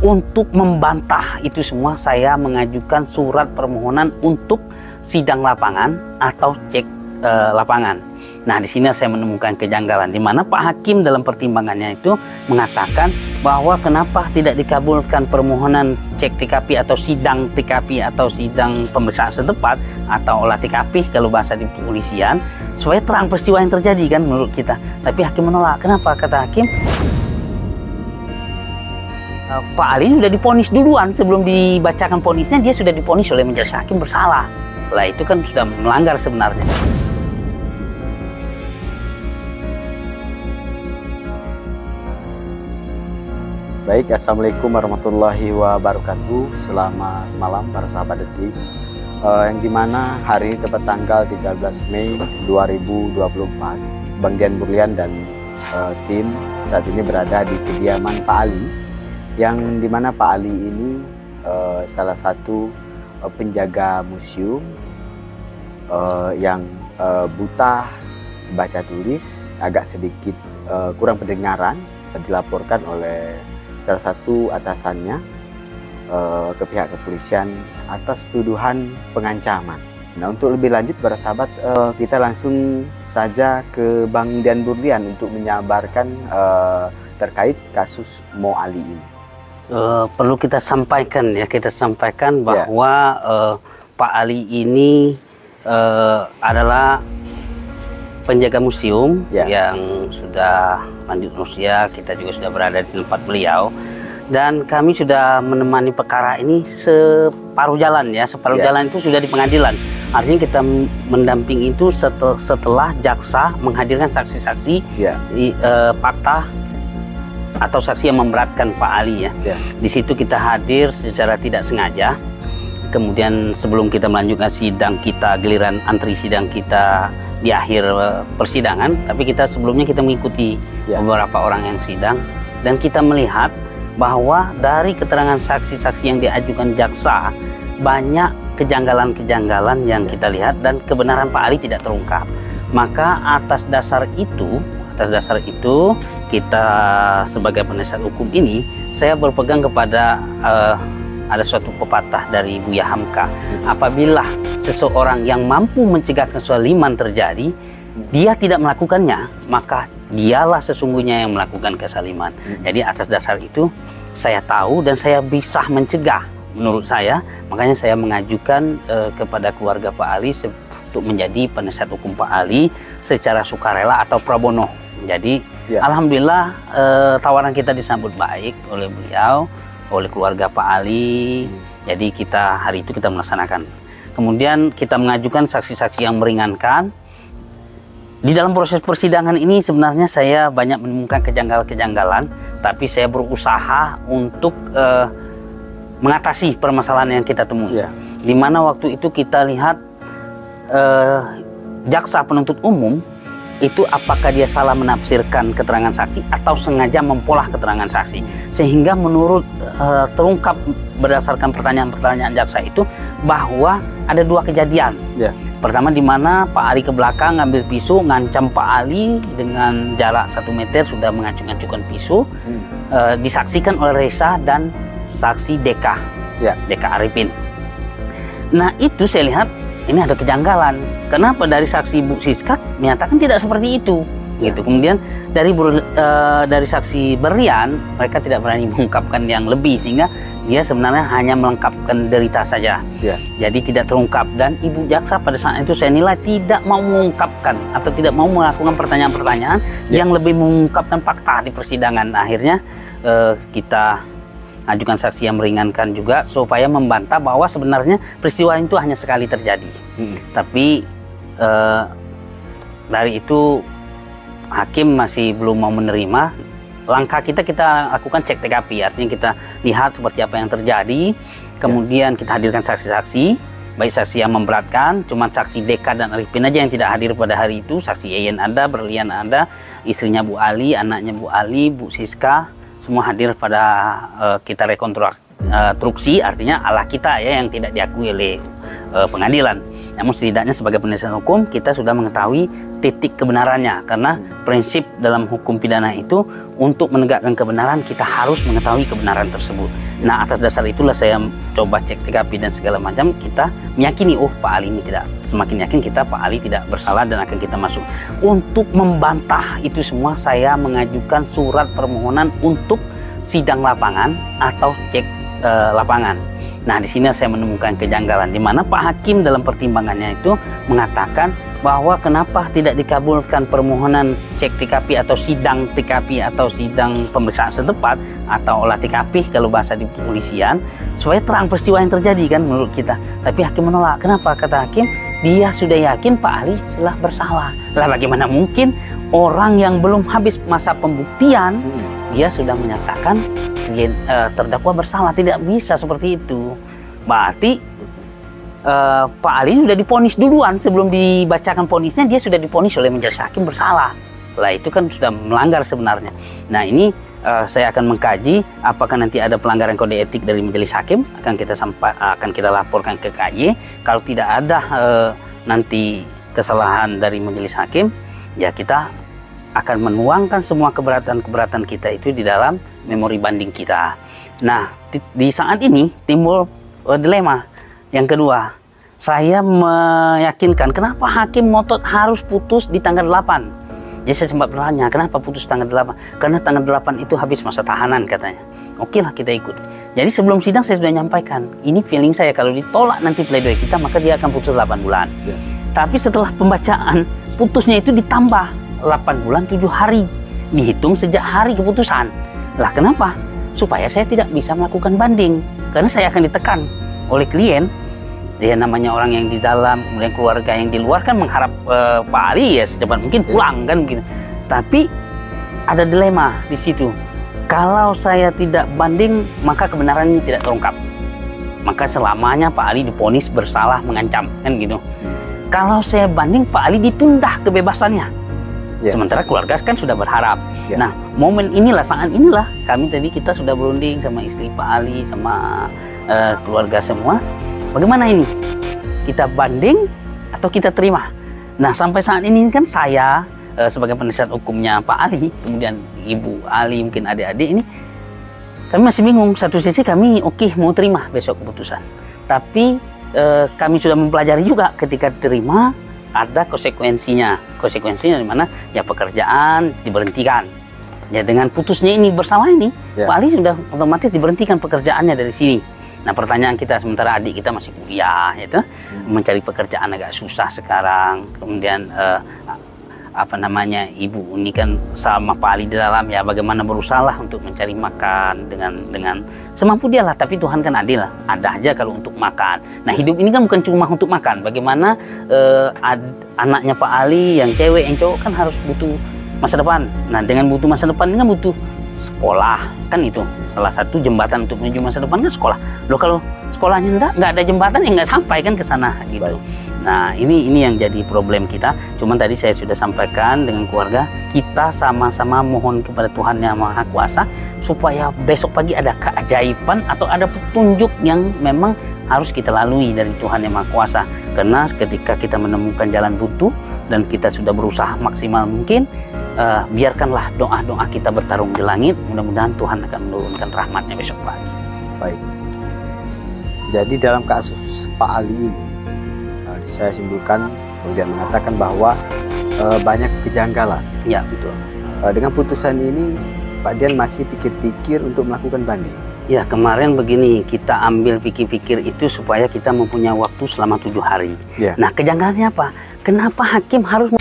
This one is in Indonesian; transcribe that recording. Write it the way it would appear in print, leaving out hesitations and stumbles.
untuk membantah itu semua, saya mengajukan surat permohonan untuk sidang lapangan atau cek lapangan. Nah, di sini saya menemukan kejanggalan, di mana Pak Hakim dalam pertimbangannya itu mengatakan bahwa kenapa tidak dikabulkan permohonan cek TKP atau sidang TKP atau sidang pemeriksaan setempat atau olah TKP kalau bahasa di kepolisian, supaya terang peristiwa yang terjadi kan menurut kita. Tapi Hakim menolak. Kenapa? Kata Hakim, Pak Ali sudah diponis duluan, sebelum dibacakan ponisnya dia sudah diponis oleh majelis hakim bersalah. Lah itu kan sudah melanggar sebenarnya. Baik, Assalamualaikum warahmatullahi wabarakatuh. Selamat malam para sahabat Detik. Yang dimana hari ini tepat tanggal 13 Mei 2024, Bang Dian Burlian dan tim saat ini berada di kediaman Pak Ali, yang dimana Pak Ali ini salah satu penjaga museum yang buta baca tulis, agak sedikit kurang pendengaran, dilaporkan oleh salah satu atasannya ke pihak kepolisian atas tuduhan pengancaman. Nah, untuk lebih lanjut para sahabat, kita langsung saja ke Bang Dian Burlian untuk menyabarkan terkait kasus Mo Ali ini. Perlu kita sampaikan ya, bahwa Pak Ali ini adalah penjaga museum yang sudah lanjut usia. Kita juga sudah berada di tempat beliau, dan kami sudah menemani perkara ini separuh jalan ya. Separuh jalan itu sudah di pengadilan. Artinya kita mendampingi itu setelah jaksa menghadirkan saksi-saksi fakta atau saksi yang memberatkan Pak Ali ya. Di situ kita hadir secara tidak sengaja. Kemudian sebelum kita melanjutkan sidang kita, giliran antri sidang kita di akhir persidangan, tapi sebelumnya kita mengikuti beberapa orang yang sidang, dan kita melihat bahwa dari keterangan saksi-saksi yang diajukan jaksa banyak kejanggalan-kejanggalan yang kita lihat, dan kebenaran Pak Ali tidak terungkap. Maka atas dasar itu kita sebagai penasihat hukum ini, saya berpegang kepada ada suatu pepatah dari Buya Hamka, apabila seseorang yang mampu mencegah kezaliman terjadi, dia tidak melakukannya, maka dialah sesungguhnya yang melakukan kezaliman. Jadi atas dasar itu saya tahu dan saya bisa mencegah, menurut saya, makanya saya mengajukan kepada keluarga Pak Ali untuk menjadi penasihat hukum Pak Ali secara sukarela atau pro bono. Jadi alhamdulillah tawaran kita disambut baik oleh beliau, oleh keluarga Pak Ali. Jadi hari itu kita melaksanakan. Kemudian kita mengajukan saksi-saksi yang meringankan. Di dalam proses persidangan ini sebenarnya saya banyak menemukan kejanggalan-kejanggalan, tapi saya berusaha untuk mengatasi permasalahan yang kita temui. Di mana waktu itu kita lihat jaksa penuntut umum itu apakah dia salah menafsirkan keterangan saksi atau sengaja mempolah keterangan saksi, sehingga menurut terungkap berdasarkan pertanyaan-pertanyaan jaksa itu bahwa ada dua kejadian. Pertama, di mana Pak Ali ke belakang ngambil pisau, ngancam Pak Ali dengan jarak 1 meter, sudah mengacung-acungkan pisau, disaksikan oleh Reza dan saksi Deka, Deka Arifin. Nah itu saya lihat ini ada kejanggalan. Kenapa dari saksi Bu Siska menyatakan tidak seperti itu? Gitu. Kemudian dari saksi Berlian, mereka tidak berani mengungkapkan yang lebih, sehingga dia sebenarnya hanya melengkapkan derita saja. Jadi tidak terungkap, dan Ibu Jaksa pada saat itu saya nilai tidak mau mengungkapkan atau tidak mau melakukan pertanyaan-pertanyaan yang lebih mengungkapkan fakta di persidangan. Akhirnya kita ajukan saksi yang meringankan juga supaya membantah bahwa sebenarnya peristiwa itu hanya sekali terjadi. Tapi dari itu hakim masih belum mau menerima. Langkah kita lakukan cek TKP, artinya kita lihat seperti apa yang terjadi. Kemudian kita hadirkan saksi-saksi, baik saksi yang memberatkan, cuma saksi Deka dan Arifin aja yang tidak hadir pada hari itu. Saksi Yeyen ada, Berlian ada, istrinya Bu Ali, anaknya Bu Ali, Bu Siska, semua hadir pada kita rekonstruksi, artinya Allah kita ya yang tidak diakui oleh pengadilan. Namun setidaknya sebagai penasihat hukum kita sudah mengetahui titik kebenarannya, karena prinsip dalam hukum pidana itu untuk menegakkan kebenaran kita harus mengetahui kebenaran tersebut. Nah, atas dasar itulah saya coba cek TKP dan segala macam, kita meyakini oh Pak Ali ini tidak, semakin yakin kita Pak Ali tidak bersalah dan akan kita masuk. Untuk membantah itu semua saya mengajukan surat permohonan untuk sidang lapangan atau cek lapangan. Nah, di sini saya menemukan kejanggalan di mana Pak Hakim dalam pertimbangannya itu mengatakan bahwa kenapa tidak dikabulkan permohonan cek TKP atau sidang TKP atau sidang pemeriksaan setempat atau olah TKP kalau bahasa di kepolisian, supaya terang peristiwa yang terjadi kan menurut kita. Tapi Hakim menolak. Kenapa? Kata Hakim, dia sudah yakin Pak Ali telah bersalah. Lah bagaimana mungkin orang yang belum habis masa pembuktian dia sudah menyatakan terdakwa bersalah? Tidak bisa seperti itu. Berarti Pak Ali sudah diponis duluan, sebelum dibacakan ponisnya dia sudah diponis oleh majelis hakim bersalah. Lah itu kan sudah melanggar sebenarnya. Nah, ini saya akan mengkaji apakah nanti ada pelanggaran kode etik dari majelis hakim, akan kita laporkan ke KY. Kalau tidak ada nanti kesalahan dari majelis hakim, ya kita akan menuangkan semua keberatan-keberatan kita itu di dalam memori banding kita. Nah, di saat ini timbul dilema. Yang kedua, saya meyakinkan kenapa hakim ngotot harus putus di tanggal 8. Jadi saya sempat bertanya, kenapa putus tanggal 8? Karena tanggal 8 itu habis masa tahanan katanya. Oke lah, kita ikut. Jadi sebelum sidang saya sudah nyampaikan, ini feeling saya kalau ditolak nanti pledoi kita, maka dia akan putus 8 bulan. Ya. Tapi setelah pembacaan, putusnya itu ditambah 8 bulan 7 hari. Dihitung sejak hari keputusan. Lah kenapa? Supaya saya tidak bisa melakukan banding. Karena saya akan ditekan oleh klien. Dia namanya orang yang di dalam, kemudian keluarga yang di luar kan mengharap Pak Ali ya secepat mungkin pulang kan begitu. Tapi ada dilema di situ. Kalau saya tidak banding, maka kebenaran ini tidak terungkap. Maka selamanya Pak Ali divonis bersalah mengancam kan gitu. Kalau saya banding, Pak Ali ditunda kebebasannya. Yeah. Sementara keluarga kan sudah berharap. Yeah. Nah, momen inilah, saat inilah kami tadi kita sudah berunding sama istri Pak Ali, sama keluarga semua. Bagaimana ini? Kita banding atau kita terima? Nah, sampai saat ini kan saya sebagai penasihat hukumnya Pak Ali, kemudian Ibu Ali, mungkin adik-adik ini, kami masih bingung. Satu sisi kami oke, mau terima besok keputusan. Tapi kami sudah mempelajari juga ketika terima ada konsekuensinya. Konsekuensinya di mana? Ya pekerjaan diberhentikan. Ya dengan putusnya ini bersalah ini, Pak Ali sudah otomatis diberhentikan pekerjaannya dari sini. Nah, pertanyaan kita sementara adik kita masih kuliah, itu mencari pekerjaan agak susah sekarang. Kemudian apa namanya, ibu ini kan sama Pak Ali di dalam, ya bagaimana berusaha lah untuk mencari makan dengan semampu dia lah. Tapi Tuhan kan adil lah, ada aja kalau untuk makan. Nah, hidup ini kan bukan cuma untuk makan. Bagaimana anaknya Pak Ali yang cewek yang cowok kan harus butuh masa depan. Nah, dengan butuh masa depan ini kan butuh sekolah, kan itu salah satu jembatan untuk menuju masa depan kan sekolah. Loh, kalau sekolahnya nggak ada jembatan ya nggak sampai kan ke sana gitu. Baik. Nah, ini yang jadi problem kita. Cuman tadi saya sudah sampaikan dengan keluarga, kita sama-sama mohon kepada Tuhan Yang Maha Kuasa supaya besok pagi ada keajaiban atau ada petunjuk yang memang harus kita lalui dari Tuhan Yang Maha Kuasa. Karena ketika kita menemukan jalan buntu dan kita sudah berusaha maksimal mungkin, biarkanlah doa-doa kita bertarung di langit. Mudah-mudahan Tuhan akan menurunkan rahmatnya besok pagi. Baik. Jadi dalam kasus Pak Ali ini, saya simpulkan kemudian mengatakan bahwa banyak kejanggalan. Ya, betul. Dengan putusan ini, Pak Dian masih pikir-pikir untuk melakukan banding. Ya, kemarin begini, kita ambil pikir-pikir itu supaya kita mempunyai waktu selama 7 hari. Ya. Nah, kejanggalannya apa? Kenapa hakim harus